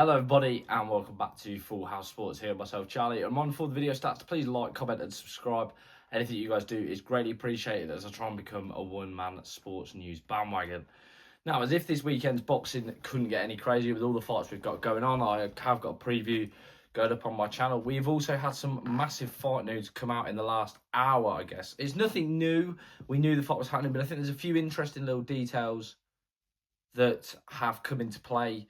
Hello everybody and welcome back to Full House Sports here, myself Charlie. I'm on for the video stats. Please like, comment and subscribe. Anything you guys do is greatly appreciated as I try and become a one-man sports news bandwagon. Now, as if this weekend's boxing couldn't get any crazier with all the fights we've got going on, I have got a preview going up on my channel. We've also had some massive fight news come out in the last hour, I guess. It's nothing new. We knew the fight was happening, but I think there's a few interesting little details that have come into play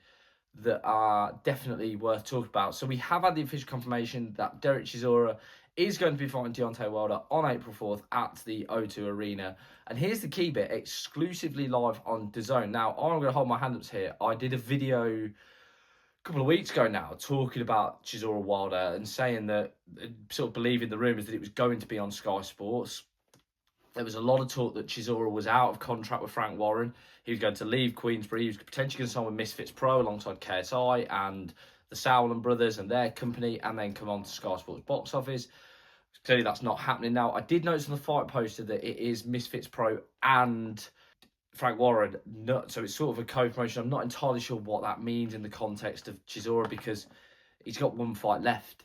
that are definitely worth talking about. So we have had the official confirmation that Derek Chisora is going to be fighting Deontay Wilder on April 4th at the O2 Arena. And here's the key bit, exclusively live on Dazn. Now, I'm going to hold my hand up here. I did a video a couple of weeks ago now talking about Chisora Wilder and saying that, sort of believing the rumours that it was going to be on Sky Sports. There was a lot of talk that Chisora was out of contract with Frank Warren. He was going to leave Queensberry. He was potentially going to sign with Misfits Pro alongside KSI and the Sauerland brothers and their company, and then come on to Sky Sports box office. Clearly, that's not happening now. I did notice on the fight poster that it is Misfits Pro and Frank Warren. So it's sort of a co-promotion. I'm not entirely sure what that means in the context of Chisora because he's got one fight left.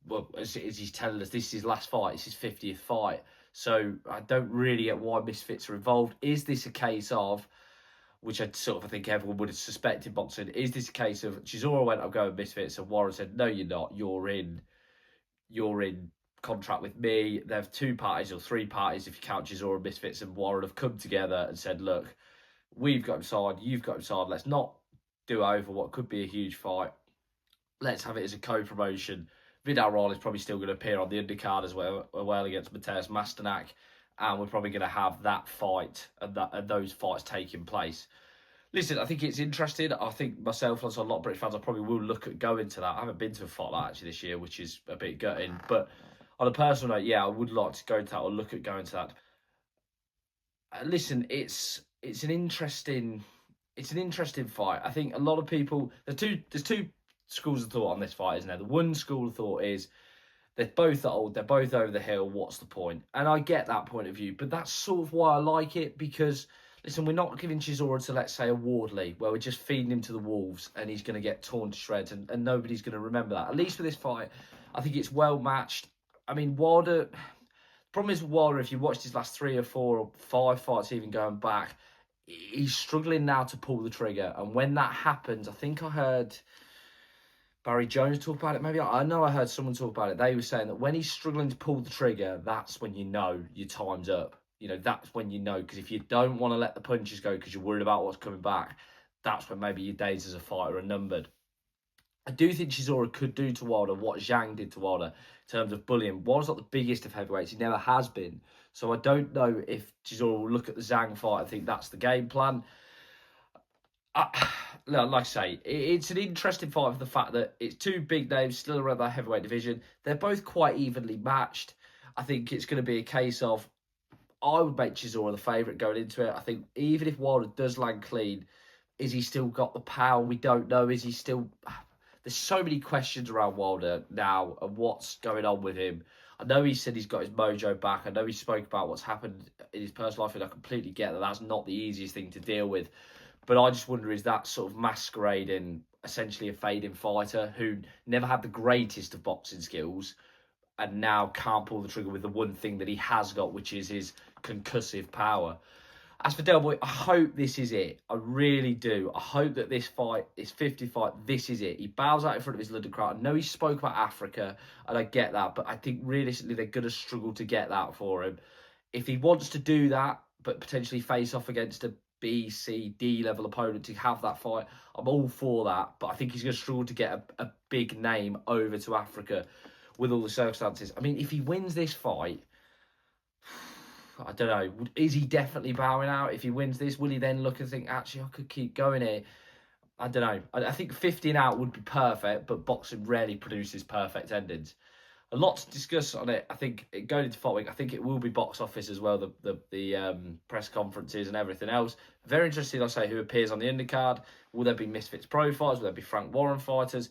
Well, as he's telling us, this is his last fight. It's his 50th fight. So I don't really get why Misfits are involved. Is this a case of, which I think everyone would have suspected boxing, is this a case of Chisora went, I'll go with Misfits, and Warren said, no, you're not. You're in contract with me. There have two parties or three parties if you count Chisora, Misfits, and Warren have come together and said, look, we've got him signed, you've got him signed. Let's not do over what could be a huge fight. Let's have it as a co-promotion. Vidal Riley is probably still going to appear on the undercard as well against Mateus Masternak, and we're probably going to have that fight and those fights taking place. Listen, I think it's interesting. I think myself, and a lot of British fans, I probably will look at going to that. I haven't been to a fight like that actually this year, which is a bit gutting. But on a personal note, yeah, I would like to go to that or look at going to that. Listen, it's an interesting fight. I think a lot of people, there's two schools of thought on this fight, isn't there? The one school of thought is they're both old, they're both over the hill, what's the point? And I get that point of view, but that's sort of why I like it, because, listen, we're not giving Chisora to, let's say, a Wardley, where we're just feeding him to the wolves and he's going to get torn to shreds and nobody's going to remember that. At least with this fight, I think it's well matched. I mean, Wilder, the problem is with Wilder, if you watched his last 3 or 4 or 5 fights even going back, he's struggling now to pull the trigger. And when that happens, I think I heard Barry Jones talk about it, maybe. I know I heard someone talk about it. They were saying that when he's struggling to pull the trigger, that's when you know your time's up. You know, that's when you know, because if you don't want to let the punches go because you're worried about what's coming back, that's when maybe your days as a fighter are numbered. I do think Chisora could do to Wilder what Zhang did to Wilder in terms of bullying. Wilder's not the biggest of heavyweights. He never has been. So I don't know if Chisora will look at the Zhang fight and think that's the game plan. Like I say, it's an interesting fight for the fact that it's two big names still around that heavyweight division. They're both quite evenly matched. I think it's going to be a case of, I would make Chisora the favourite going into it. I think even if Wilder does land clean, is he still got the power? We don't know. Is he still... There's so many questions around Wilder now and what's going on with him. I know he said he's got his mojo back. I know he spoke about what's happened in his personal life, and I completely get that that's not the easiest thing to deal with. But I just wonder, is that sort of masquerading essentially a fading fighter who never had the greatest of boxing skills and now can't pull the trigger with the one thing that he has got, which is his concussive power. As for Del Boy, I hope this is it. I really do. I hope that this fight, this 50 fight, this is it. He bows out in front of his London crowd. I know he spoke about Africa, and I get that, but I think realistically they're going to struggle to get that for him. If he wants to do that, but potentially face off against a B, C, D level opponent to have that fight, I'm all for that. But I think he's going to struggle to get a big name over to Africa with all the circumstances. I mean, if he wins this fight, I don't know, is he definitely bowing out? If he wins this, will he then look and think, actually, I could keep going here? I don't know. I think 15 out would be perfect, but boxing rarely produces perfect endings. A lot to discuss on it. I think going into fight week, I think it will be box office as well, the press conferences and everything else. Very interested, I say, who appears on the undercard. Will there be Misfits Pro fighters? Will there be Frank Warren fighters?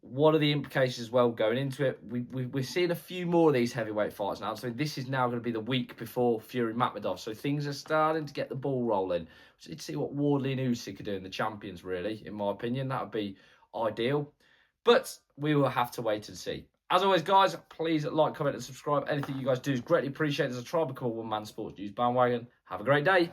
What are the implications as well going into it? We're seeing a few more of these heavyweight fights now. So this is now going to be the week before Fury Makhmedov. So things are starting to get the ball rolling. So let's see what Wardley and Usyk are doing, the champions, really, in my opinion. That would be ideal. But we will have to wait and see. As always, guys, please like, comment, and subscribe. Anything you guys do is greatly appreciated as I try to become a one-man sports news bandwagon. Have a great day.